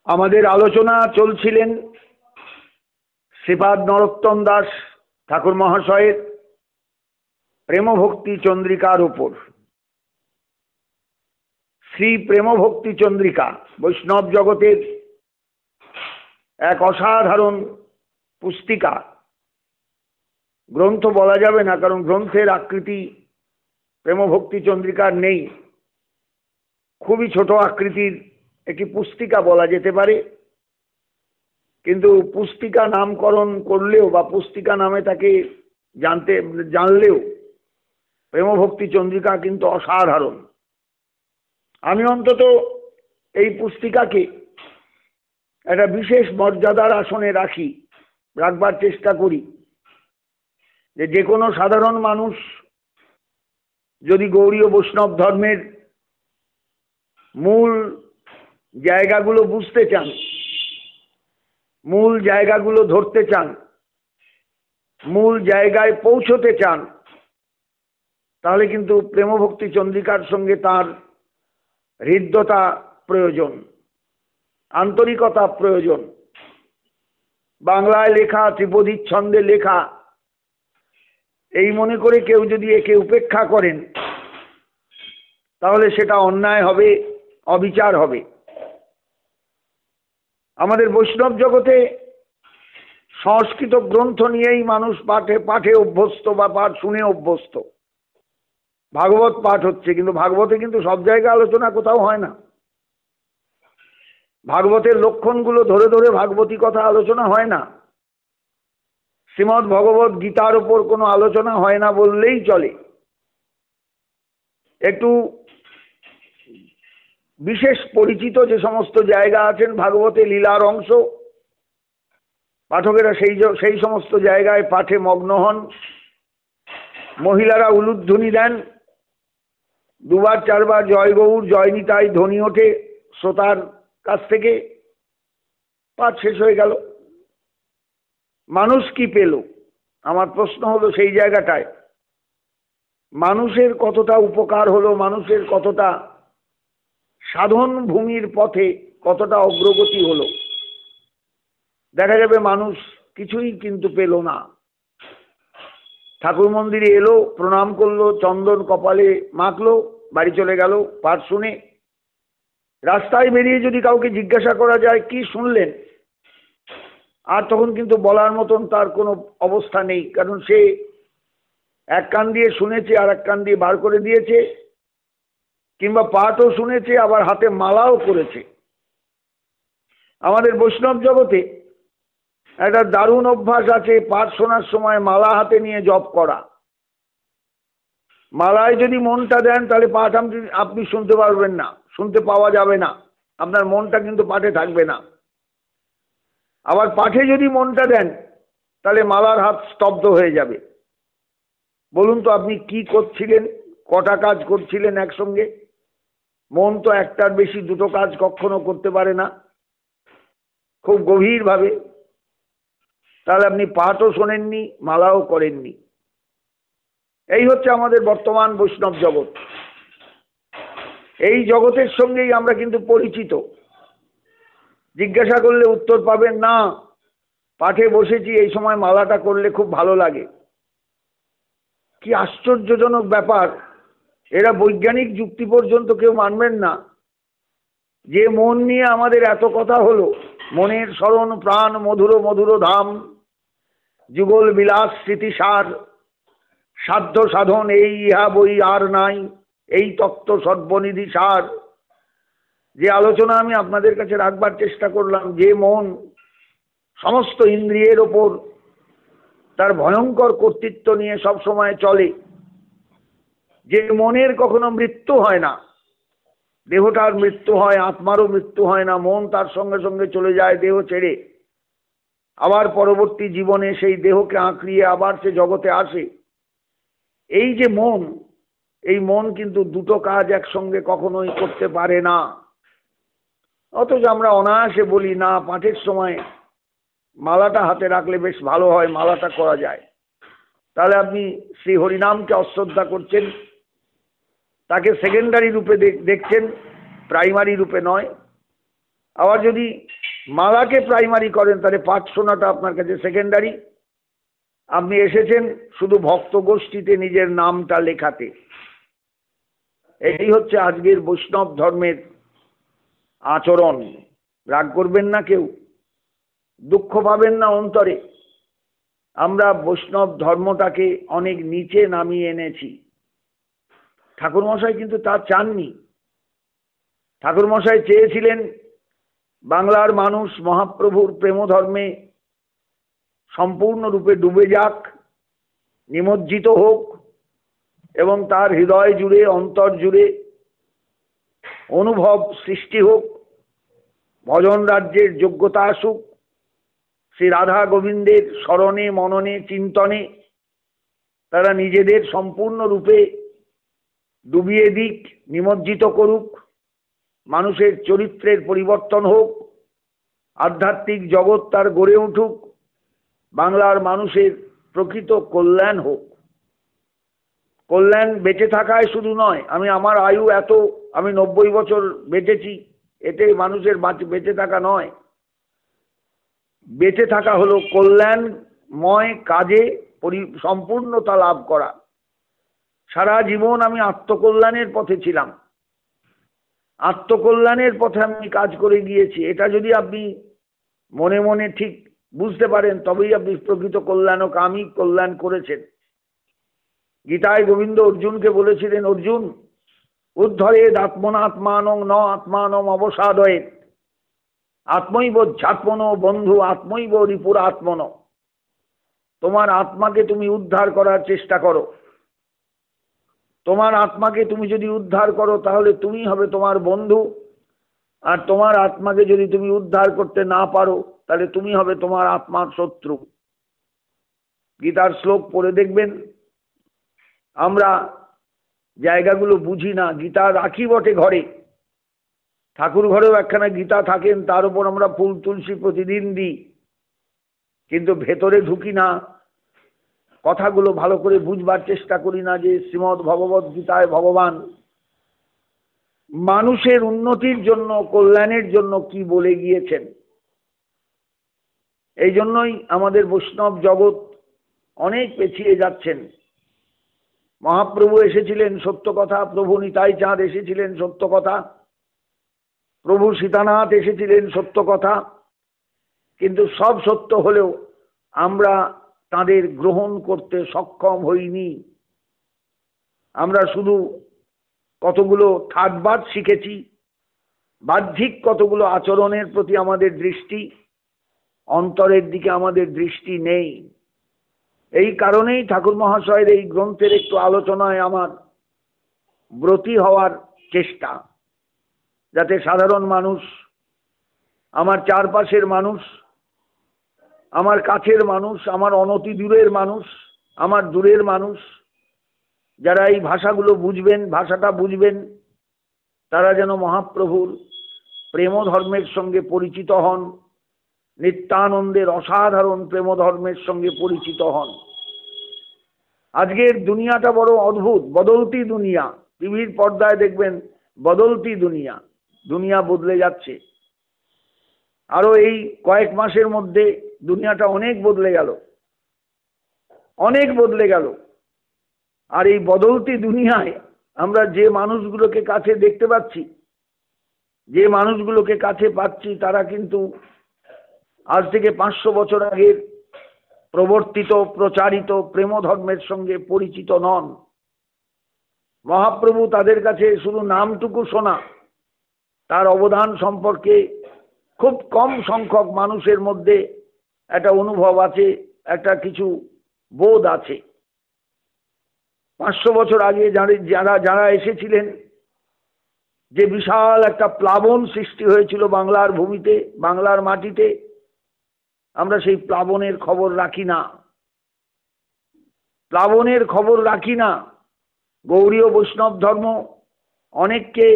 আমাদের আলোচনা চলছিলেন শ্রীপাদ নরোত্তম দাস ঠাকুর মহাশয়ের প্রেমভক্তি চন্দ্রিকার উপর। শ্রী প্রেমভক্তি চন্দ্রিকা বৈষ্ণব জগতের এক অসাধারণ পুস্তিকা। গ্রন্থ বলা যাবে না, কারণ গ্রন্থের আকৃতি প্রেমভক্তি চন্দ্রিকার নেই। খুবই ছোট আকৃতির একটি পুস্তিকা বলা যেতে পারে, কিন্তু পুস্তিকা নামকরণ করলেও বা পুস্তিকা নামে তাকে জানলেও প্রেমভক্তি চন্দ্রিকা কিন্তু অসাধারণ। আমি অন্তত এই পুস্তিকাকে একটা বিশেষ মর্যাদার আসনে রাখবার চেষ্টা করি, যে কোনো সাধারণ মানুষ যদি গৌড়ীয় বৈষ্ণব ধর্মের মূল জায়গাগুলো বুঝতে চান, মূল জায়গাগুলো ধরতে চান, মূল জায়গায় পৌঁছতে চান, তাহলে কিন্তু প্রেমভক্তি চন্দ্রিকার সঙ্গে তার হৃদ্যতা প্রয়োজন, আন্তরিকতা প্রয়োজন। বাংলায় লেখা, ত্রিপদী ছন্দে লেখা, এই মনে করে কেউ যদি একে উপেক্ষা করেন তাহলে সেটা অন্যায় হবে, অবিচার হবে। আমাদের বৈষ্ণব জগতে সংস্কৃত গ্রন্থ নিয়েই মানুষ পাঠে অভ্যস্ত বা পাঠ শুনে অভ্যস্ত। ভাগবত পাঠ হচ্ছে, কিন্তু ভাগবতে কিন্তু সব জায়গায় আলোচনা কোথাও হয় না। ভাগবতের লক্ষণগুলো ধরে ধরে ভাগবতী কথা আলোচনা হয় না। শ্রীমদ্ ভগবত গীতার উপর কোনো আলোচনা হয় না বললেই চলে। একটু বিশেষ পরিচিত যে সমস্ত জায়গা আছেন ভাগবতে লীলার অংশ, পাঠকেরা সেই সমস্ত জায়গায় পাঠে মগ্ন হন। মহিলারা উলুধ্বনি দেন, দুবার চারবার জয় গৌর জয় নিতাই ধ্বনি ওঠে শ্রোতার কাছ থেকে, পাঠ শেষ হয়ে গেল। মানুষ কি পেল? আমার প্রশ্ন হলো সেই জায়গাটায় মানুষের কতটা উপকার হলো, মানুষের কতটা সাধন ভূমির পথে কতটা অগ্রগতি হলো। দেখা যাবে মানুষ কিছুই কিন্তু পেল না। ঠাকুর মন্দিরে এলো, প্রণাম করলো, চন্দন কপালে মাখলো, বাড়ি চলে গেল পাঠ শুনে। রাস্তায় বেরিয়ে যদি কাউকে জিজ্ঞাসা করা যায় কি শুনলেন, আর তখন কিন্তু বলার মতন তার কোনো অবস্থা নেই, কারণ সে এক কান দিয়ে শুনেছে আর এক কান দিয়ে বার করে দিয়েছে, কিংবা পাঠও শুনেছে আবার হাতে মালাও করেছে। আমাদের বৈষ্ণব জগতে একটা দারুণ অভ্যাস আছে, পাঠ শোনার সময় মালা হাতে নিয়ে জপ করা। মালায় যদি মনটা দেন তাহলে পাঠ আপনি শুনতে পারবেন না, শুনতে পাওয়া যাবে না, আপনার মনটা কিন্তু পাঠে থাকবে না। আবার পাঠে যদি মনটা দেন তাহলে মালার হাত স্তব্ধ হয়ে যাবে। বলুন তো আপনি কি করছিলেন, কটা কাজ করছিলেন একসঙ্গে? মন তো একটার বেশি দুটো কাজ কখনো করতে পারে না খুব গভীরভাবে। তাহলে আপনি পাঠও শোনেননি, মালাও করেননি। এই হচ্ছে আমাদের বর্তমান বৈষ্ণব জগৎ। এই জগতের সঙ্গেই আমরা কিন্তু পরিচিত। জিজ্ঞাসা করলে উত্তর পাবেন না, পাঠে বসেছি, এই সময় মালাটা করলে খুব ভালো লাগে। কি আশ্চর্যজনক ব্যাপার! এরা বৈজ্ঞানিক যুক্তি পর্যন্ত কেউ মানবেন না। যে মন নিয়ে আমাদের এত কথা হলো, মনের স্মরণ প্রাণ মধুর মধুর ধাম, যুগল বিলাস স্মৃতিসার, সাধ্য সাধন এই ইহা বই আর নাই, এই তত্ত্ব সর্বনিধি সার। যে আলোচনা আমি আপনাদের কাছে রাখবার চেষ্টা করলাম, যে মন সমস্ত ইন্দ্রিয়ের ওপর তার ভয়ঙ্কর কর্তৃত্ব নিয়ে সব সময় চলে, যে মনের কখনো মৃত্যু হয় না, দেহটার মৃত্যু হয়, আত্মারও মৃত্যু হয় না, মন তার সঙ্গে সঙ্গে চলে যায় দেহ ছেড়ে, আবার পরবর্তী জীবনে সেই দেহকে আঁকড়িয়ে আবার সে জগতে আসে। এই যে মন, এই মন কিন্তু দুটো কাজ একসঙ্গে কখনোই করতে পারে না। অথচ আমরা অনায়াসে বলি না, পাঠের সময় মালাটা হাতে রাখলে বেশ ভালো হয়, মালাটা করা যায়। তাহলে আপনি শ্রী হরিনামকে অশ্রদ্ধা করছেন, তাকে সেকেন্ডারি রূপে দেখছেন, প্রাইমারি রূপে নয়। আবার যদি মালাকে প্রাইমারি করেন তাহলে পাঠ শোনাটা আপনার কাছে সেকেন্ডারি। আপনি এসেছেন শুধু ভক্ত গোষ্ঠীতে নিজের নামটা লেখাতে। এই হচ্ছে আজকের বৈষ্ণব ধর্মের আচরণ। রাগ করবেন না, কেউ দুঃখ পাবেন না অন্তরে। আমরা বৈষ্ণব ধর্মটাকে অনেক নিচে নামিয়ে এনেছি। ঠাকুরমশাই কিন্তু তা চাননি। ঠাকুরমশাই চেয়েছিলেন বাংলার মানুষ মহাপ্রভুর প্রেম ধর্মে সম্পূর্ণরূপে ডুবে যাক, নিমজ্জিত হোক এবং তার হৃদয় জুড়ে অন্তর জুড়ে অনুভব সৃষ্টি হোক, ভজন রাজ্যের যোগ্যতা আসুক, শ্রী রাধা গোবিন্দের স্মরণে মননে চিন্তনে তারা নিজেদের সম্পূর্ণরূপে ডুবিয়ে দিক, নিমজ্জিত করুক, মানুষের চরিত্রের পরিবর্তন হোক, আধ্যাত্মিক জগৎ তার গড়ে উঠুক, বাংলার মানুষের প্রকৃত কল্যাণ হোক। কল্যাণ বেঁচে থাকায় শুধু নয়, আমি আমার আয়ু এত, আমি 90 বছর বেঁচেছি, এতে মানুষের বেঁচে থাকা নয়। বেঁচে থাকা হলো কল্যাণময় কাজে সম্পূর্ণতা লাভ করা। সারা জীবন আমি আত্মকল্যাণের পথে ছিলাম, আত্মকল্যাণের পথে আমি কাজ করে গিয়েছি। এটা যদি আপনি মনে মনে ঠিক বুঝতে পারেন তবেই আপনি প্রকৃত কল্যাণকামী, কল্যাণ করেছেন। গীতায় গোবিন্দ অর্জুনকে বলেছিলেন, অর্জুন উদ্ধরেদ আত্মনাত্মানং ন আত্মানম অবসাদয়েৎ আত্মৈব ঝাত্মন বন্ধু আত্মৈব রিপুর আত্মন। তোমার আত্মাকে তুমি উদ্ধার করার চেষ্টা করো। তোমার আত্মাকে তুমি যদি উদ্ধার করো তাহলে তুমি হবে তোমার বন্ধু, আর তোমার আত্মাকে যদি তুমি উদ্ধার করতে না পারো তাহলে তুমি হবে তোমার আত্মার শত্রু। গীতার শ্লোক পড়ে দেখবেন। আমরা জায়গাগুলো বুঝি না। গীতা রাখি বটে ঘরে, ঠাকুর ঘরেও একখানা গীতা থাকেন, তার উপর আমরা ফুল তুলসী প্রতিদিন দিই, কিন্তু ভেতরে ঢুকি না, কথাগুলো ভালো করে বুঝবার চেষ্টা করি না যে শ্রীমদ্ ভগবদ্ গীতায় ভগবান মানুষের উন্নতির জন্য, কল্যাণের জন্য কি বলে গিয়েছেন। এই জন্যই আমাদের বৈষ্ণব জগৎ অনেক পেছিয়ে যাচ্ছেন। মহাপ্রভু এসেছিলেন সত্য কথা, প্রভু নিতাই চাঁদ এসেছিলেন সত্য কথা, প্রভু সীতানাথ এসেছিলেন সত্য কথা, কিন্তু সব সত্য হলেও আমরা তাদের গ্রহণ করতে সক্ষম হইনি। আমরা শুধু কতগুলো ঠাটবাদ শিখেছি, বাহ্যিক কতগুলো আচরণের প্রতি আমাদের দৃষ্টি, অন্তরের দিকে আমাদের দৃষ্টি নেই। এই কারণেই ঠাকুর মহাশয়ের এই গ্রন্থের একটু আলোচনায় আমার ব্রতী হওয়ার চেষ্টা, যাতে সাধারণ মানুষ, আমার চারপাশের মানুষ, আমার কাছের মানুষ, আমার অনতি দূরের মানুষ, আমার দূরের মানুষ, যারা এই ভাষাগুলো বুঝবেন, ভাষাটা বুঝবেন, তারা যেন মহাপ্রভুর প্রেম ধর্মের সঙ্গে পরিচিত হন, নিত্যানন্দের অসাধারণ প্রেম ধর্মের সঙ্গে পরিচিত হন। আজকের দুনিয়াটা বড় অদ্ভুত, বদলতি দুনিয়া। টিভির পর্দায় দেখবেন বদলতি দুনিয়া, দুনিয়া বদলে যাচ্ছে। আরো এই কয়েক মাসের মধ্যে দুনিয়াটা অনেক বদলে গেল, অনেক বদলে গেল। আর এই বদলতি দুনিয়ায় আমরা যে মানুষগুলোকে কাছে দেখতে পাচ্ছি, যে মানুষগুলোকে কাছে পাচ্ছি, তারা কিন্তু আজ থেকে 500 বছর আগের প্রবর্তিত প্রচারিত প্রেম ধর্মের সঙ্গে পরিচিত নন। মহাপ্রভু তাদের কাছে শুধু নামটুকু শোনা, তার অবদান সম্পর্কে খুব কম সংখ্যক মানুষের মধ্যে একটা অনুভব আছে, একটা কিছু বোধ আছে। 500 বছর আগে যারা এসেছিলেন, যে বিশাল একটা প্লাবন সৃষ্টি হয়েছিল বাংলার ভূমিতে, বাংলার মাটিতে, আমরা সেই প্লাবনের খবর রাখি না, প্লাবনের খবর রাখি না। গৌড়ীয় বৈষ্ণব ধর্ম অনেককে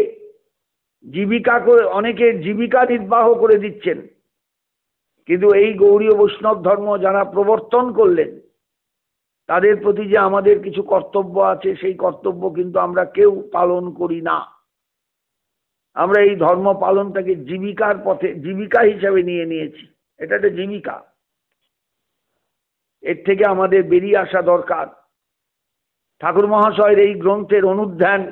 জীবিকা করে, অনেকের জীবিকা নির্বাহ করে দিচ্ছেন, কিন্তু এই গৌড়ীয় বৈষ্ণব ধর্ম যারা প্রবর্তন করলেন, তাদের প্রতি যে আমাদের কিছু কর্তব্য আছে, সেই কর্তব্য কিন্তু আমরা কেউ পালন করি না। আমরা এই ধর্ম পালনটাকে জীবিকার পথে, জীবিকা হিসাবে নিয়ে নিয়েছি। এটা একটা জীবিকা, এর থেকে আমাদের বেরিয়ে আসা দরকার। ঠাকুর মহাশয়ের এই গ্রন্থের অনুধ্যান,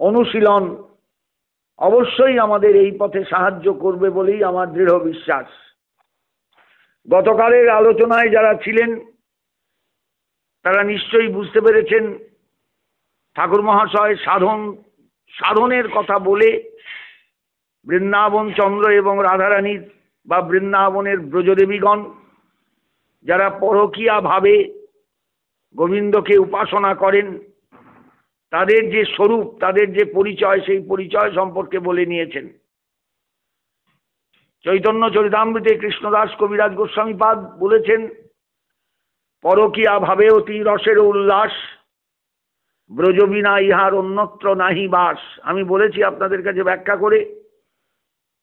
অনুশীলন অবশ্যই আমাদের এই পথে সাহায্য করবে বলেই আমার দৃঢ় বিশ্বাস। গতকালের আলোচনায় যারা ছিলেন তারা নিশ্চয়ই বুঝতে পেরেছেন ঠাকুর মহাশয় সাধনের কথা বলে বৃন্দাবন চন্দ্র এবং রাধারানীর বা বৃন্দাবনের ব্রজদেবীগণ যারা পরকীয়া ভাবে গোবিন্দকে উপাসনা করেন, তাদের যে স্বরূপ, তাদের যে পরিচয়, সেই পরিচয় সম্পর্কে বলে নিয়েছেন। চৈতন্য চরিতামৃতে কৃষ্ণদাস কবিরাজ গোস্বামীপাদ বলেছেন, পরকীয়া ভাবে অতি রসের উল্লাস, ব্রজবিনা ইহার অন্যত্র নাহি বাস। আমি বলেছি আপনাদের কাছে ব্যাখ্যা করে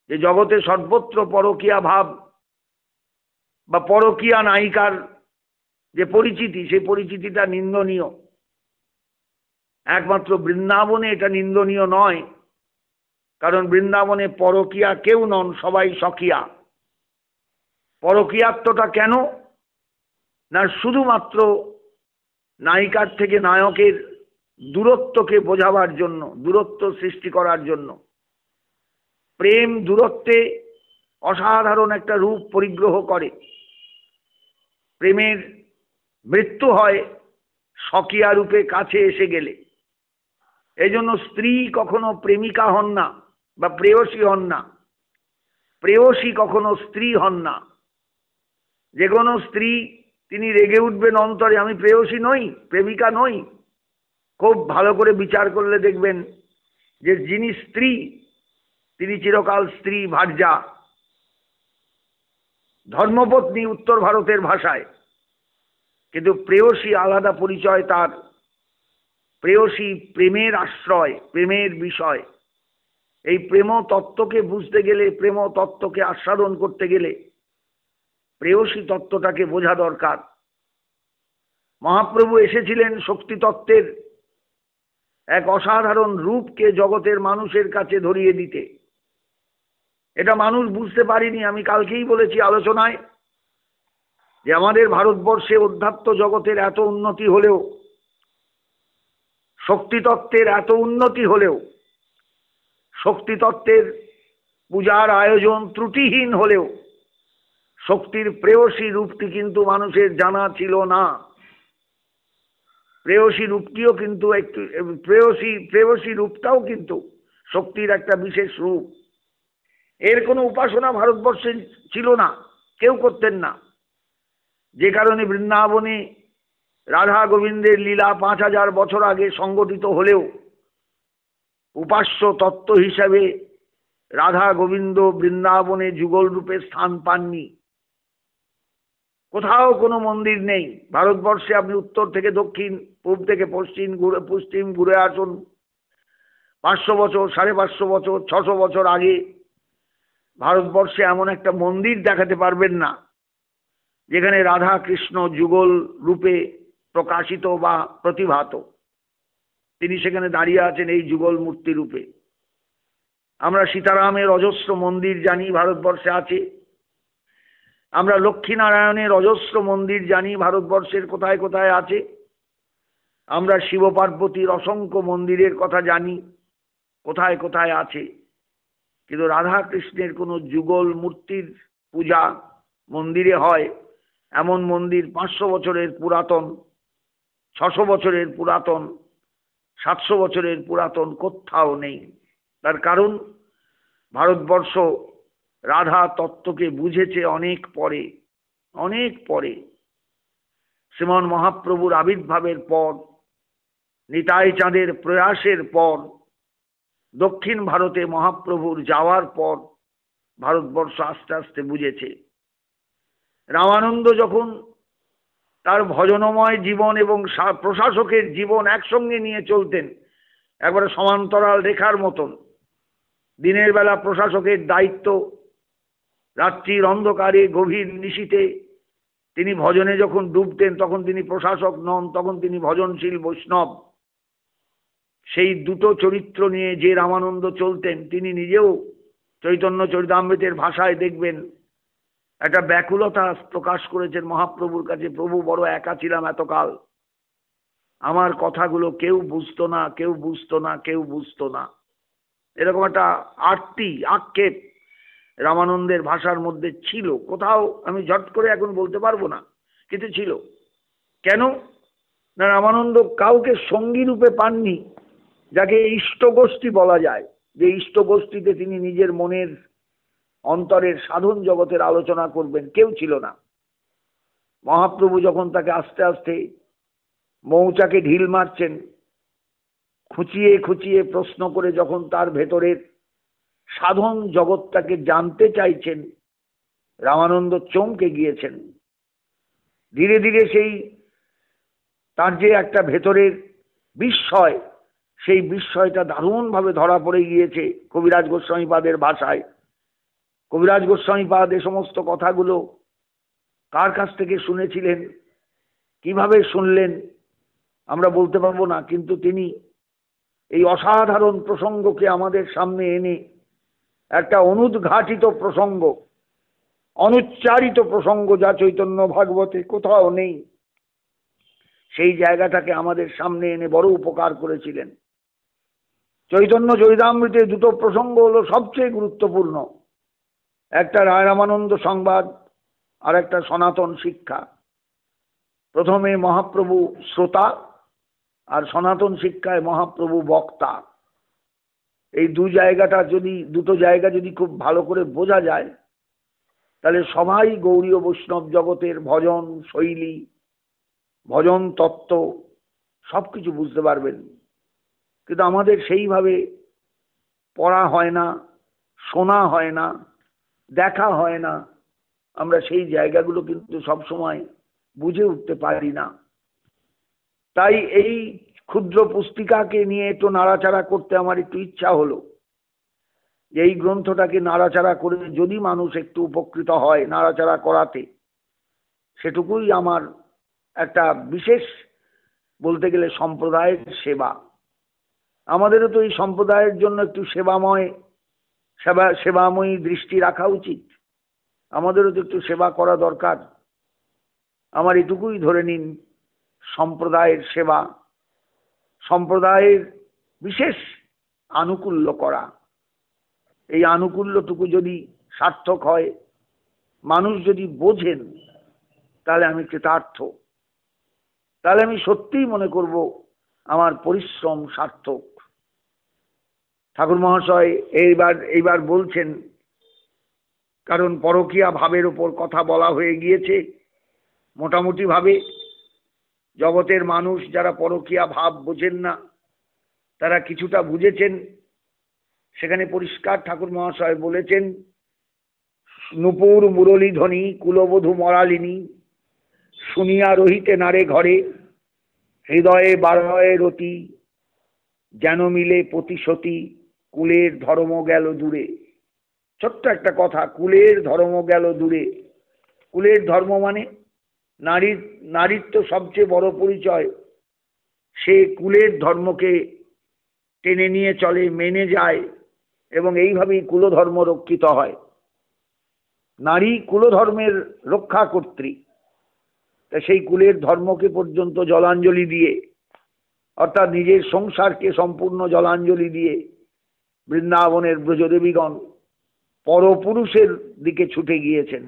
যে জগতে সর্বত্র পরকীয়া ভাব বা পরকীয়া নায়িকার যে পরিচিতি, সেই পরিচিতিটা নিন্দনীয়। একমাত্র বৃন্দাবনে এটা নিন্দনীয় নয়, কারণ বৃন্দাবনে পরকীয়া কেউ নন, সবাই স্বকীয়া। পরকীয়াত্বটা কেন না, শুধুমাত্র নায়িকার থেকে নায়কের দূরত্বকে বোঝাবার জন্য, দূরত্ব সৃষ্টি করার জন্য। প্রেম দূরত্বে অসাধারণ একটা রূপ পরিগ্রহ করে। প্রেমের মৃত্যু হয় স্বকীয়া রূপে কাছে এসে গেলে। এই জন্য স্ত্রী কখনো প্রেমিকা হন না বা প্রেয়সী হন না, প্রেয়সী কখনো স্ত্রী হন না। যে কোনো স্ত্রী তিনি রেগে উঠবেন অন্তরে, আমি প্রেয়সী নই, প্রেমিকা নই। খুব ভালো করে বিচার করলে দেখবেন যে যিনি স্ত্রী তিনি চিরকাল স্ত্রী ভার্যা, ধর্মপত্নী উত্তর ভারতের ভাষায়। কিন্তু প্রেয়সী আলাদা পরিচয় তার। প্রেয়সী প্রেমের আশ্রয়, প্রেমের বিষয়। এই প্রেম তত্ত্বকে বুঝতে গেলে, প্রেম তত্ত্বকে আস্বাদন করতে গেলে প্রেয়সী তত্ত্বটাকে বোঝা দরকার। মহাপ্রভু এসেছিলেন শক্তি তত্ত্বের এক অসাধারণ রূপকে জগতের মানুষের কাছে ধরিয়ে দিতে। এটা মানুষ বুঝতে পারেনি। আমি কালকেই বলেছি আলোচনায় যে আমাদের ভারতবর্ষে অধ্যাত্ম জগতের এত উন্নতি হলেও, শক্তিতত্ত্বের এত উন্নতি হলেও, শক্তিতত্ত্বের পূজার আয়োজন ত্রুটিহীন হলেও শক্তির প্রেয়সী রূপটি কিন্তু মানুষের জানা ছিল না। প্রেয়সী রূপটিও কিন্তু একটু, প্রেয়সী রূপটাও কিন্তু শক্তির একটা বিশেষ রূপ। এর কোনো উপাসনা ভারতবর্ষে ছিল না, কেউ করতেন না। যে কারণে বৃন্দাবনে রাধা গোবিন্দের লীলা 5000 বছর আগে সংগঠিত হলেও উপাস্য তত্ত্ব হিসাবে রাধা গোবিন্দ বৃন্দাবনে যুগল রূপে স্থান পাননি। কোথাও কোনো মন্দির নেই ভারতবর্ষে। আপনি উত্তর থেকে দক্ষিণ, পূর্ব থেকে পশ্চিম ঘুরে আসুন, 500 বছর, 550 বছর, 600 বছর আগে ভারতবর্ষে এমন একটা মন্দির দেখাতে পারবেন না যেখানে রাধা কৃষ্ণ যুগল রূপে প্রকাশিত বা প্রতিভাত। তিনি সেখানে দাঁড়িয়ে আছেন এই যুগল মূর্তি রূপে। আমরা সীতারামের অজস্র মন্দির জানি ভারতবর্ষে আছে। আমরা লক্ষ্মীনারায়ণের অজস্র মন্দির জানি ভারতবর্ষের কোথায় কোথায় আছে। আমরা শিব পার্বতীর অসংখ্য মন্দিরের কথা জানি কোথায় কোথায় আছে। কিন্তু রাধা কৃষ্ণের কোনো যুগল মূর্তির পূজা মন্দিরে হয় এমন মন্দির 500 বছরের পুরাতন, 600 বছরের পুরাতন, 700 বছরের পুরাতন কোথাও নেই। তার কারণ ভারতবর্ষ রাধা তত্ত্বকে বুঝেছে অনেক পরে, অনেক পরে। শ্রীমন মহাপ্রভুর আবির্ভাবের পর, নিতাই চাঁদের প্রয়াসের পর, দক্ষিণ ভারতে মহাপ্রভুর যাওয়ার পর ভারতবর্ষ আস্তে আস্তে বুঝেছে। রামানন্দ যখন তার ভজনময় জীবন এবং প্রশাসকের জীবন একসঙ্গে নিয়ে চলতেন, একবারে সমান্তরাল রেখার মতন। দিনের বেলা প্রশাসকের দায়িত্ব, রাত্রির অন্ধকারে গভীর নিশীথে তিনি ভজনে যখন ডুবতেন তখন তিনি প্রশাসক নন, তখন তিনি ভজনশীল বৈষ্ণব। সেই দুটো চরিত্র নিয়ে যে রামানন্দ চলতেন, তিনি নিজেও চৈতন্য চরিতামৃতের ভাষায় দেখবেন একটা ব্যাকুলতা প্রকাশ করেছেন মহাপ্রভুর কাছে। প্রভু, বড় একা ছিলাম এতকাল, আমার কথাগুলো কেউ বুঝতো না, কেউ বুঝতো না, কেউ বুঝতো না। এরকম একটা আক্ষেপ রামানন্দের ভাষার মধ্যে ছিল। কোথাও আমি ঝট করে এখন বলতে পারবো না, কিন্তু ছিল। কেন না, রামানন্দ কাউকে সঙ্গী রূপে পাননি যাকে ইষ্টগোষ্ঠী বলা যায়, যে ইষ্টগোষ্ঠীতে তিনি নিজের মনের অন্তরের সাধন জগতের আলোচনা করবেন, কেউ ছিল না। মহাপ্রভু যখন তাকে আস্তে আস্তে মৌচাকে ঢিল মারছেন, খুঁচিয়ে খুঁচিয়ে প্রশ্ন করে যখন তার ভেতরের সাধন জগৎটাকে জানতে চাইছেন, রামানন্দ চমকে গিয়েছেন। ধীরে ধীরে সেই তার যে একটা ভেতরের বিস্ময়, সেই বিস্ময়টা দারুণভাবে ধরা পড়ে গিয়েছে কবিরাজ গোস্বামীপাদের ভাষায়। কবিরাজ গোস্বামীপাদ এ সমস্ত কথাগুলো কার কাছ থেকে শুনেছিলেন, কিভাবে শুনলেন আমরা বলতে পারবো না, কিন্তু তিনি এই অসাধারণ প্রসঙ্গকে আমাদের সামনে এনে একটা অনুদ্ঘাটিত প্রসঙ্গ, অনুচ্চারিত প্রসঙ্গ, যা চৈতন্য ভাগবতে কোথাও নেই, সেই জায়গাটাকে আমাদের সামনে এনে বড় উপকার করেছিলেন। চৈতন্য চরিতামৃতের দুটো প্রসঙ্গ হলো সবচেয়ে গুরুত্বপূর্ণ, একটা রায় রামানন্দ সংবাদ আর একটা সনাতন শিক্ষা। প্রথমে মহাপ্রভু শ্রোতা আর সনাতন শিক্ষায় মহাপ্রভু বক্তা। এই দুটো জায়গা যদি খুব ভালো করে বোঝা যায়, তাহলে সবাই গৌড়ীয় বৈষ্ণব জগতের ভজন শৈলী, ভজন তত্ত্ব সবকিছু বুঝতে পারবেন। কিন্তু আমাদের সেইভাবে পড়া হয় না, শোনা হয় না, দেখা হয় না। আমরা সেই জায়গাগুলো কিন্তু সবসময় বুঝে উঠতে পারি না। তাই এই ক্ষুদ্র পুস্তিকাকে নিয়ে একটু নাড়াচাড়া করতে আমার একটু ইচ্ছা হলো, যে এই গ্রন্থটাকে নাড়াচাড়া করে যদি মানুষ একটু উপকৃত হয় নাড়াচাড়া করাতে, সেটুকুই আমার একটা বিশেষ, বলতে গেলে সম্প্রদায়ের সেবা। আমাদেরও তো এই সম্প্রদায়ের জন্য একটু সেবাময়ী দৃষ্টি রাখা উচিত। আমাদেরও তো একটু সেবা করা দরকার। আমার এটুকুই ধরে নিন সম্প্রদায়ের সেবা, সম্প্রদায়ের বিশেষ আনুকূল্য করা। এই আনুকূল্যটুকু যদি সার্থক হয়, মানুষ যদি বোঝেন, তাহলে আমি কৃতার্থ। তাহলে আমি সত্যিই মনে করব আমার পরিশ্রম সার্থক। ঠাকুর মহাশয় এইবার বলছেন, কারণ পরকীয়া ভাবের ওপর কথা বলা হয়ে গিয়েছে মোটামুটি ভাবে। জগতের মানুষ যারা পরকীয়া ভাব বোঝেন না, তারা কিছুটা বুঝেছেন। সেখানে পরিষ্কার ঠাকুর মহাশয় বলেছেন, নূপুর মুরলীধ্বনি কুলবধূ মরালিনী, শুনিয়া রহিতে নারে ঘরে, হৃদয়ে বারয়ে রতি, যেন মিলে প্রতিশতী, কুলের ধর্ম গেল দূরে। ছোট্ট একটা কথা, কুলের ধর্ম গেল দূরে। কুলের ধর্ম মানে নারীর তো সবচেয়ে বড় পরিচয়। সে কুলের ধর্মকে টেনে নিয়ে চলে, মেনে যায়, এবং এইভাবেই কুলধর্ম রক্ষিত হয়। নারী কুলধর্মের রক্ষাকর্ত্রী। তা সেই কুলের ধর্মকে পর্যন্ত জলাঞ্জলি দিয়ে, অর্থাৎ নিজের সংসারকে সম্পূর্ণ জলাঞ্জলি দিয়ে বৃন্দাবনের ব্রজদেবীগণ পরপুরুষের দিকে ছুটে গিয়েছেন।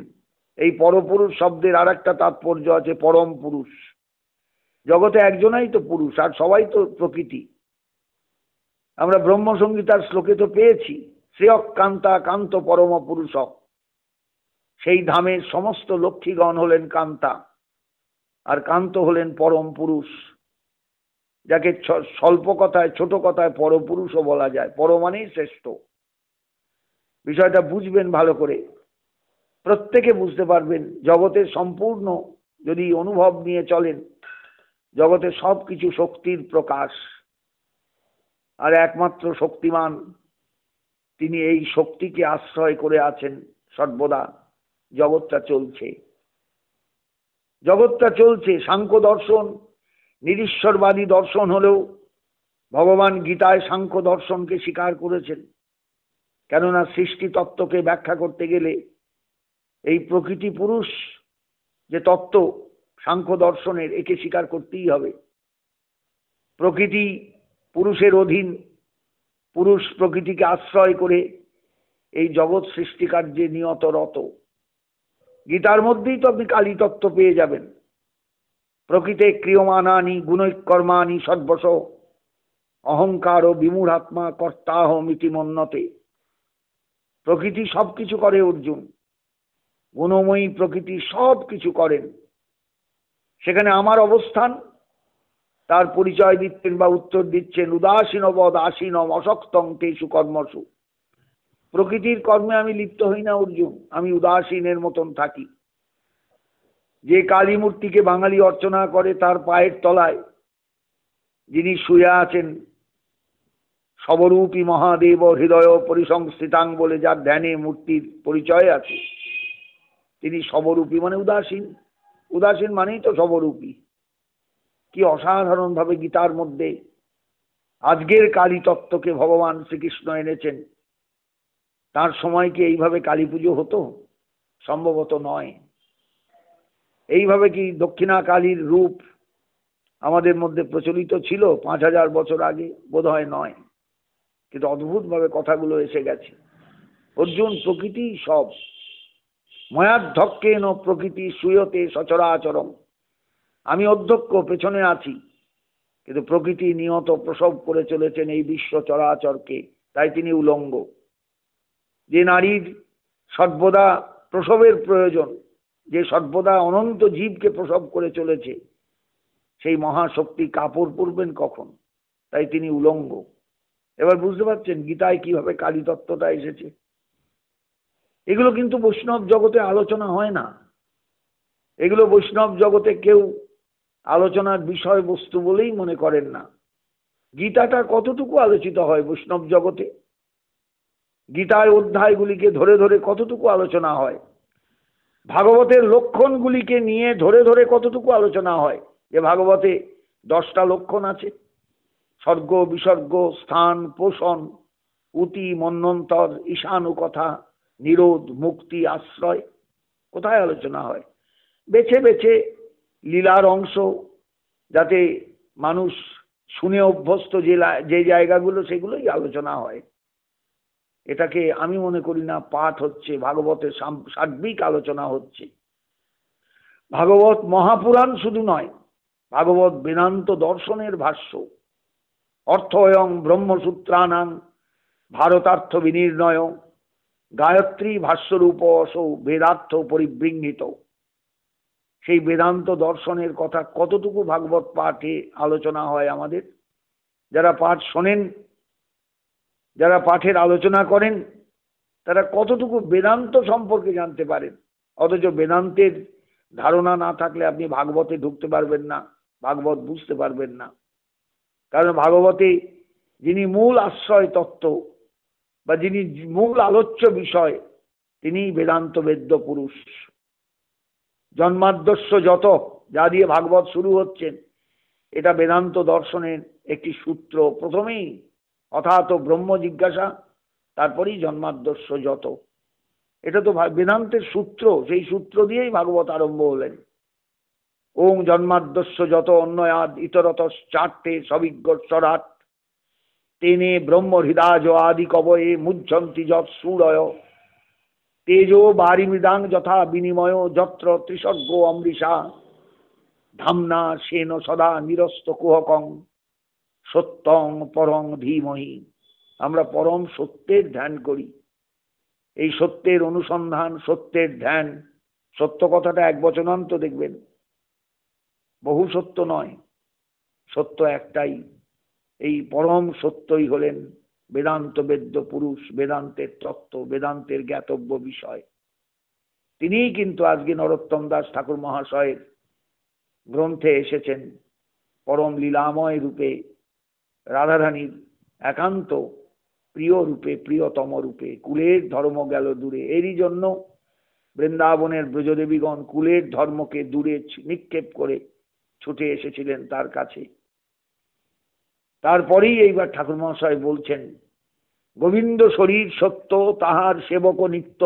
এই পরপুরুষ শব্দের আর একটা তাৎপর্য আছে, পরম পুরুষ। জগতে একজনাই তো পুরুষ, আর সবাই তো প্রকৃতি। আমরা ব্রহ্মসংগীতার শ্লোকে তো পেয়েছি, শ্রেয়ক কান্তা কান্ত পরম পুরুষক। সেই ধামের সমস্ত লক্ষ্মীগণ হলেন কান্তা, আর কান্ত হলেন পরম পুরুষ, যাকে স্বল্প কথায়, ছোট কথায় পরপুরুষও বলা যায়। পর মানেই শ্রেষ্ঠ। বিষয়টা বুঝবেন ভালো করে, প্রত্যেকে বুঝতে পারবেন। জগতের সম্পূর্ণ যদি অনুভব নিয়ে চলেন, জগতে সবকিছু শক্তির প্রকাশ, আর একমাত্র শক্তিমান তিনি এই শক্তিকে আশ্রয় করে আছেন সর্বদা। জগৎটা চলছে, জগৎটা চলছে। সাংখ্য দর্শন নিরীশ্বরবাদী দর্শন হলেও ভগবান গীতায় সাংখ্য দর্শনকে স্বীকার করেছেন, কেননা সৃষ্টি তত্ত্বকে ব্যাখ্যা করতে গেলে এই প্রকৃতি পুরুষ যে তত্ত্ব সাংখ্য দর্শনের, একে স্বীকার করতেই হবে। প্রকৃতি পুরুষের অধীন, পুরুষ প্রকৃতিকে আশ্রয় করে এই জগৎ সৃষ্টিকার্যে নিয়ত রত। গীতার মধ্যেই তো আপনি কালী তত্ত্ব পেয়ে যাবেন। প্রকৃতে ক্রিয়মানানি গুণৈকর্মাণি সর্বশ অহংকার ও বিমূঢ়াত্মা কর্তাহমিতি মন্যতে। প্রকৃতি সবকিছু করে অর্জুন, গুণময়ী প্রকৃতি সব কিছু করেন। সেখানে আমার অবস্থান, তার পরিচয় দিচ্ছেন বা উত্তর দিচ্ছেন উদাসীনবদ আসীনম অশক্তং তেষু কর্মসু। প্রকৃতির কর্মে আমি লিপ্ত হই না অর্জুন, আমি উদাসীনের মতন থাকি। যে কালী মূর্তিকে বাঙালি অর্চনা করে, তার পায়ের তলায় যিনি শুয়ে আছেন সবরূপী মহাদেব হৃদয় পরিসংস্থিতাং বলে যার ধ্যানে মূর্তির পরিচয় আছে, তিনি সবরূপী মানে উদাসীন। উদাসীন মানেই তো সবরূপী। কি অসাধারণ ভাবে গীতার মধ্যে আজকের কালী তত্ত্বকে ভগবান শ্রীকৃষ্ণ এনেছেন। তার সময় কি এইভাবে কালী পুজো হতো? সম্ভবত নয়। এইভাবে কি দক্ষিণা কালীর রূপ আমাদের মধ্যে প্রচলিত ছিল 5000 বছর আগে? বোধ হয় নয়। কিন্তু অদ্ভুতভাবে কথাগুলো এসে গেছে। অর্জুন, প্রকৃতি সব। ময়াধ্যক্ষেন প্রকৃতি সুয়তে সচরাচরম। আমি অধ্যক্ষ, পেছনে আছি, কিন্তু প্রকৃতি নিয়ত প্রসব করে চলেছেন এই বিশ্ব চরাচরকে, তাই তিনি উলঙ্গ। যে নারীর সর্বদা প্রসবের প্রয়োজন, যে সর্বদা অনন্ত জীবকে প্রসব করে চলেছে, সেই মহাশক্তি কাপড় পরবেন কখন? তাই তিনি উলঙ্গ। এবার বুঝতে পারছেন গীতায় কিভাবে কালী তত্ত্বটা এসেছে। এগুলো কিন্তু বৈষ্ণব জগতে আলোচনা হয় না। এগুলো বৈষ্ণব জগতে কেউ আলোচনার বিষয়বস্তু বলেই মনে করেন না। গীতাটা কতটুকু আলোচিত হয় বৈষ্ণব জগতে? গীতার অধ্যায়গুলিকে ধরে ধরে কতটুকু আলোচনা হয়? ভাগবতের লক্ষণগুলিকে নিয়ে ধরে ধরে কতটুকু আলোচনা হয়? যে ভাগবতে 10টা লক্ষণ আছে, স্বর্গ বিসর্গ স্থান পোষণ উতি মন্বন্তর ঈশানু কথা নিরোধ মুক্তি আশ্রয়। কোথায় আলোচনা হয়? বেছে বেছে লীলার অংশ, যাতে মানুষ শুনে অভ্যস্ত যে জায়গাগুলো, সেগুলোই আলোচনা হয়। এটাকে আমি মনে করি না পাঠ হচ্ছে, ভাগবতের সার্বিক আলোচনা হচ্ছে। ভাগবত মহাপুরাণ শুধু নয়, ভাগবত বেদান্ত দর্শনের ভাষ্য। অর্থয়ং ব্রহ্মসূত্রানাং ভারতার্থ বিনির্ণয় গায়ত্রী ভাষ্যরূপ অসৌ বেদার্থ পরিবৃঙ্গিত। সেই বেদান্ত দর্শনের কথা কতটুকু ভাগবত পাঠে আলোচনা হয় আমাদের? যারা পাঠ শোনেন, যারা পাঠের আলোচনা করেন, তারা কতটুকু বেদান্ত সম্পর্কে জানতে পারেন? অথচ বেদান্তের ধারণা না থাকলে আপনি ভাগবতে ঢুকতে পারবেন না, ভাগবত বুঝতে পারবেন না। কারণ ভাগবতে যিনি মূল আশ্রয় তত্ত্ব বা যিনি মূল আলোচ্য বিষয়, তিনিই বেদান্ত বেদ্য পুরুষ। জন্মাদ্যস্য যত, যা দিয়ে ভাগবত শুরু হচ্ছেন, এটা বেদান্ত দর্শনের একটি সূত্র। প্রথমেই অথাত ব্রহ্ম জিজ্ঞাসা, তারপরেই জন্মাদ্যস্য যত। এটা তো বেদান্তের সূত্র, সেই সূত্র দিয়েই ভাগবত আরম্ভ হলেন। ওং জন্মাদ্যস্য যত অন্যয়াদ ইতরত চারটে সবিজ্ঞরাট তেনে ব্রহ্ম হৃদাজ আদি কবয়ে মুজ্জন্তি যৎ সুরয় তেজো বারিমৃদাং যথা বিনিময় যত্র ত্রিসর্গ অমৃষা ধামনা সেন সদা নিরস্ত কুহকং সত্যং পরং ধীমহি। আমরা পরম সত্যের ধ্যান করি। এই সত্যের অনুসন্ধান, সত্যের ধ্যান। সত্য কথাটা একবচনান্ত দেখবেন, বহু সত্য নয়, সত্য একটাই। এই পরম সত্যই হলেন বেদান্ত বেদ্য পুরুষ, বেদান্তের তত্ত্ব, বেদান্তের জ্ঞাতব্য বিষয়। তিনিই কিন্তু আজকে নরোত্তম দাস ঠাকুর মহাশয়ের গ্রন্থে এসেছেন পরম লীলাময় রূপে, রাধারানীর একান্ত প্রিয় রূপে, প্রিয়তম রূপে। কুলের ধর্ম গেল দূরে, এরই জন্য বৃন্দাবনের ব্রজদেবীগণ কুলের ধর্মকে দূরে নিক্ষেপ করে ছুটে এসেছিলেন তার কাছে। তারপরেই এইবার ঠাকুর মহাশয় বলছেন, গোবিন্দ শরীর সত্য, তাহার সেবক নিত্য,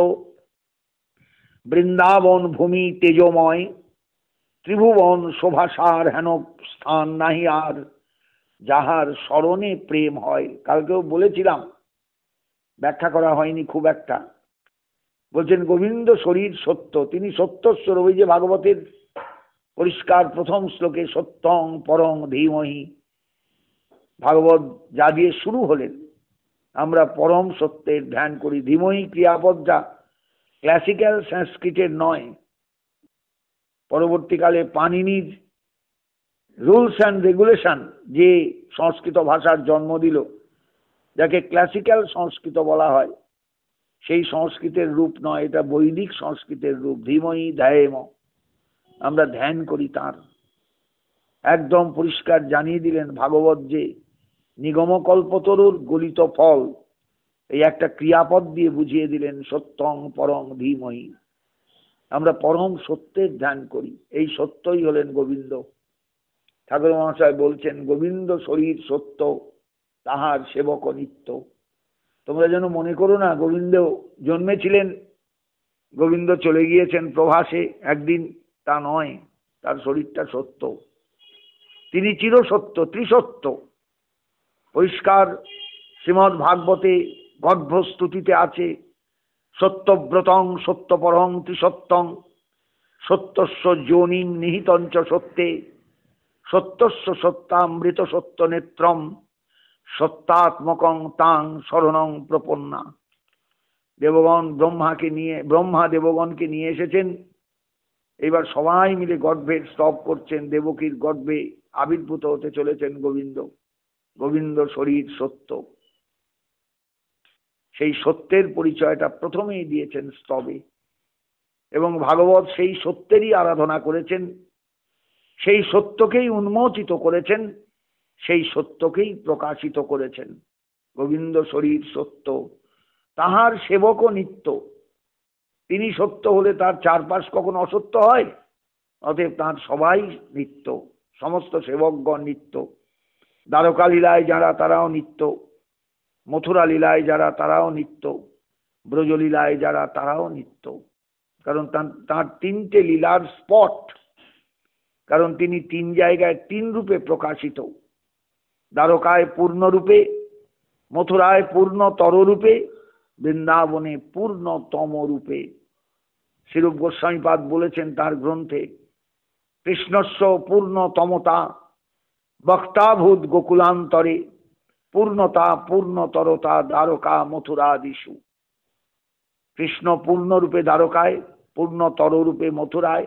বৃন্দাবন ভূমি তেজময়, ত্রিভুবন শোভাসার হেন স্থান নাহি আর, যাহার স্মরণে প্রেম হয়। কালকেও বলেছিলাম, ব্যাখ্যা করা হয়নি খুব একটা। বলছেন গোবিন্দ শরীর সত্য, তিনি সত্যস্বর। ওই যে ভাগবতের পরিষ্কার প্রথম শ্লোকে সত্যং পরং ধীমহি, ভাগবত যা দিয়ে শুরু হলেন, আমরা পরম সত্যের ধ্যান করি। ধীমহি ক্রিয়াপদটা ক্লাসিক্যাল সংস্কৃতের নয়, পরবর্তীকালে পাণিনির রুলস অ্যান্ড রেগুলেশন যে সংস্কৃত ভাষার জন্ম দিল, যাকে ক্লাসিক্যাল সংস্কৃত বলা হয়, সেই সংস্কৃতের রূপ নয়, এটা বৈদিক সংস্কৃতের রূপ। ধীমহি ধ্যায়েম, আমরা ধ্যান করি তার। একদম পরিষ্কার জানিয়ে দিলেন ভাগবত যে নিগমকল্পতরুর গলিত ফল, এই একটা ক্রিয়াপদ দিয়ে বুঝিয়ে দিলেন, সত্যং পরং ধীমহি, আমরা পরম সত্যের ধ্যান করি। এই সত্যই হলেন গোবিন্দ। ঠাকুর মহাশয় বলছেন গোবিন্দ শরীর সত্য, তাহার সেবক নিত্য। তোমরা যেন মনে করো না গোবিন্দ জন্মেছিলেন, গোবিন্দ চলে গিয়েছেন প্রভাসে একদিন, তা নয়। তার শরীরটা সত্য, তিনি চিরসত্য, ত্রিসত্য। পরিষ্কার শ্রীমদ্ ভাগবতে গর্ভস্তুতিতে আছে, সত্যব্রতং সত্যপরং ত্রিসত্যং, সত্যস্য যোনিং নিহিতঞ্চ সত্যে, সত্যস্য সত্যামৃত সত্য নেত্রম, সত্যাত্মকং তাং শরণং প্রপন্না। দেবগণ ব্রহ্মা দেবগণকে নিয়ে এসেছেন, এবার সবাই মিলে গর্ভের স্তব করছেন, দেবকীর গর্ভে আবির্ভূত হতে চলেছেন গোবিন্দ। গোবিন্দ শরীর সত্য, সেই সত্যের পরিচয়টা প্রথমেই দিয়েছেন স্তবে, এবং ভাগবত সেই সত্যেরই আরাধনা করেছেন, সেই সত্যকেই উন্মোচিত করেছেন, সেই সত্যকেই প্রকাশিত করেছেন। গোবিন্দ শরীর সত্য, তাহার সেবক নিত্য। তিনি সত্য হলে তার চারপাশ কখনো অসত্য হয়? অতএব তাঁর সবাই নিত্য, সমস্ত সেবকগণ নিত্য। দ্বারকা লীলায় যারা তারাও নিত্য, মথুরা লীলায় যারা তারাও নিত্য, ব্রজলীলায় যারা তারাও নিত্য। কারণ তাঁর তিনটে লীলার স্পট, কারণ তিনি তিন জায়গায় তিন রূপে প্রকাশিত। দ্বারকায় পূর্ণরূপে, মথুরায় পূর্ণতর রূপে, বৃন্দাবনে পূর্ণতম রূপে। শ্রীরূপ গোস্বামীপাদ বলেছেন তার গ্রন্থে, কৃষ্ণস্য পূর্ণতমতা বক্তাভূত গোকুলান্তরে, পূর্ণতা পূর্ণতরতা দ্বারকা মথুরাদিষু। কৃষ্ণ পূর্ণরূপে দ্বারকায়, পূর্ণতর রূপে মথুরায়,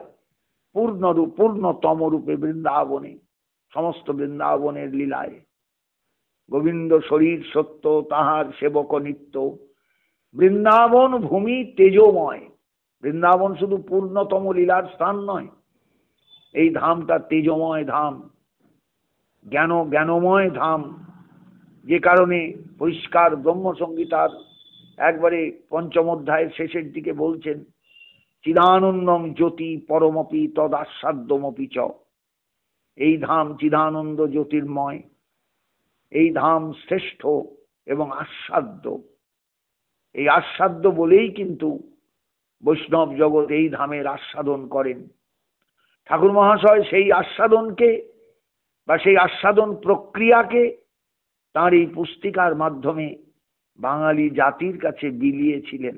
পূর্ণতম রূপে বৃন্দাবনে, সমস্ত বৃন্দাবনের লীলায়। গোবিন্দ শরীর সত্য, তাহার সেবক নিত্য, বৃন্দাবন ভূমি তেজময়। বৃন্দাবন শুধু পূর্ণতম লীলার স্থান নয়, এই ধামটা তেজময় ধাম, জ্ঞানময় ধাম। যে কারণে পরিষ্কার ব্রহ্মসংগীতার একবারে পঞ্চম অধ্যায়ের শেষের দিকে বলছেন, চিদানন্দং জ্যোতি পরমপি তদাস্বাদ্যমপি চ। এই ধাম চিদানন্দ জ্যোতির্ময়, এই ধাম শ্রেষ্ঠ এবং আস্বাদ্য। এই আস্বাদ্য বলেই কিন্তু বৈষ্ণব জগৎ এই ধামের আস্বাদন করেন। ঠাকুর মহাশয় সেই আস্বাদনকে বা সেই আস্বাদন প্রক্রিয়াকে তাঁর এই পুস্তিকার মাধ্যমে বাঙালি জাতির কাছে বিলিয়েছিলেন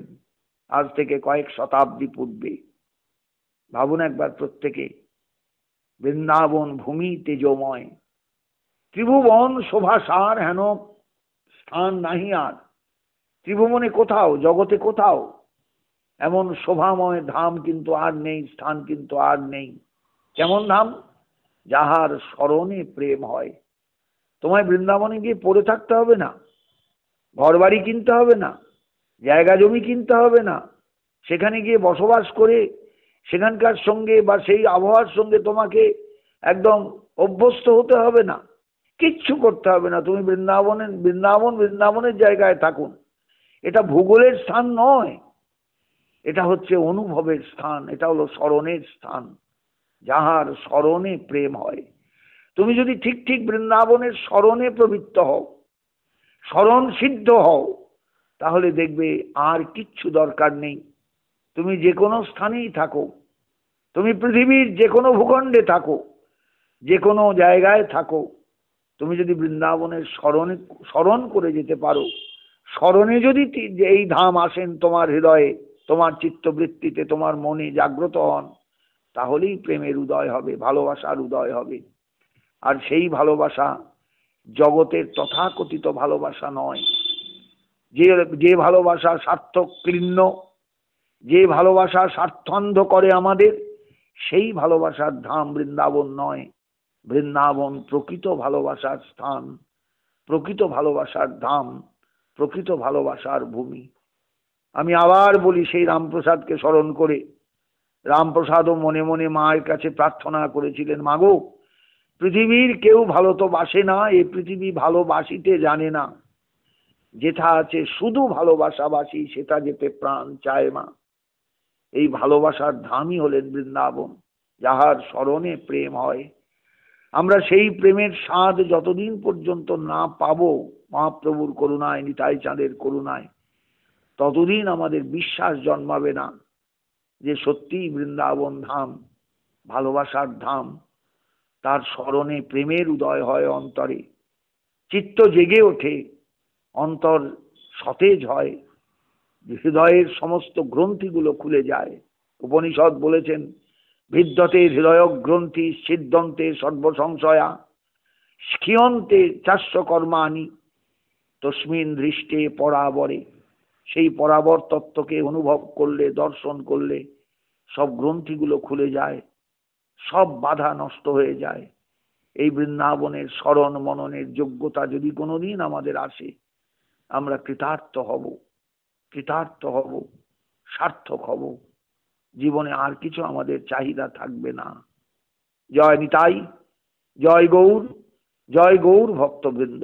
আজ থেকে কয়েক শতাব্দী পূর্বে। ভাবুন একবার প্রত্যেকে, বৃন্দাবন ভূমি তেজময়, ত্রিভুবন শোভাসার হেন স্থান নাহি আর। ত্রিভুবনে কোথাও, জগতে কোথাও এমন শোভাময় ধাম কিন্তু আর নেই, স্থান কিন্তু আর নেই। কেমন ধাম? যাহার স্মরণে প্রেম হয়। তোমায় বৃন্দাবনে গিয়ে পড়ে থাকতে হবে না, ঘর বাড়ি কিনতে হবে না, জায়গা জমি কিনতে হবে না, সেখানে গিয়ে বসবাস করে সেখানকার সঙ্গে বা সেই আবহাওয়ার সঙ্গে তোমাকে একদম অভ্যস্ত হতে হবে না, কিচ্ছু করতে হবে না। তুমি বৃন্দাবনের জায়গায় থাকুন। এটা ভূগোলের স্থান নয়, এটা হচ্ছে অনুভবের স্থান, এটা হলো স্মরণের স্থান। যাহার স্মরণে প্রেম হয়। তুমি যদি ঠিক ঠিক বৃন্দাবনের স্মরণে প্রবৃত্ত হও, স্মরণ সিদ্ধ হও, তাহলে দেখবে আর কিচ্ছু দরকার নেই। তুমি যে কোনো স্থানেই থাকো, তুমি পৃথিবীর যে কোনো ভূখণ্ডে থাকো, যে কোনো জায়গায় থাকো, তুমি যদি বৃন্দাবনের স্মরণ করে যেতে পারো, স্মরণে যদি এই ধাম আসেন তোমার হৃদয়ে, তোমার চিত্তবৃত্তিতে, তোমার মনে জাগ্রত হন, তাহলেই প্রেমের উদয় হবে, ভালোবাসার উদয় হবে। আর সেই ভালোবাসা জগতের তথাকথিত ভালোবাসা নয়। যে ভালোবাসা স্বার্থ কীর্ণ, যে ভালোবাসা স্বার্থান্ধ করে আমাদের, সেই ভালোবাসার ধাম বৃন্দাবন নয়। বৃন্দাবন প্রকৃত ভালোবাসার স্থান, প্রকৃত ভালোবাসার ধাম, প্রকৃত ভালোবাসার ভূমি। আমি আবার বলি, সেই রামপ্রসাদকে স্মরণ করে, রামপ্রসাদও মনে মনে মায়ের কাছে প্রার্থনা করেছিলেন, মাগো, পৃথিবীর কেউ ভালো তো বাসে না, এই পৃথিবী ভালোবাসিতে জানে না। যেটা আছে শুধু ভালোবাসাবাসী, সেটা যেতে প্রাণ চায় মা। এই ভালোবাসার ধামই হলেন বৃন্দাবন, যাহার স্মরণে প্রেম হয়। আমরা সেই প্রেমের স্বাদ যতদিন পর্যন্ত না পাবো মহাপ্রভুর করুণায়, নিতাই চাঁদের করুণায়, ততদিন আমাদের বিশ্বাস জন্মাবে না যে সত্যিই বৃন্দাবন ধাম ভালোবাসার ধাম। তার স্মরণে প্রেমের উদয় হয় অন্তরে, চিত্ত জেগে ওঠে, অন্তর সতেজ হয়, হৃদয়ের সমস্ত গ্রন্থিগুলো খুলে যায়। উপনিষদ বলেছেন, বিদ্যতে হৃদয় গ্রন্থি সিদ্ধন্তে সর্বসংশয়া স্কিয়ন্তে চাস্য কর্মাণি তস্মিন দৃষ্টে পরাবরে। সেই পরাবর তত্ত্বকে অনুভব করলে, দর্শন করলে সব গ্রন্থিগুলো খুলে যায়, সব বাধা নষ্ট হয়ে যায়। এই বৃন্দাবনের স্মরণ মননের যোগ্যতা যদি কোনোদিন আমাদের আসে, আমরা কৃতার্থ হব, কৃতার্থ হব, সার্থক হব। জীবনে আর কিছু আমাদের চাহিদা থাকবে না। জয় নিতাই, জয় গৌর, জয় গৌর ভক্তবৃন্দ।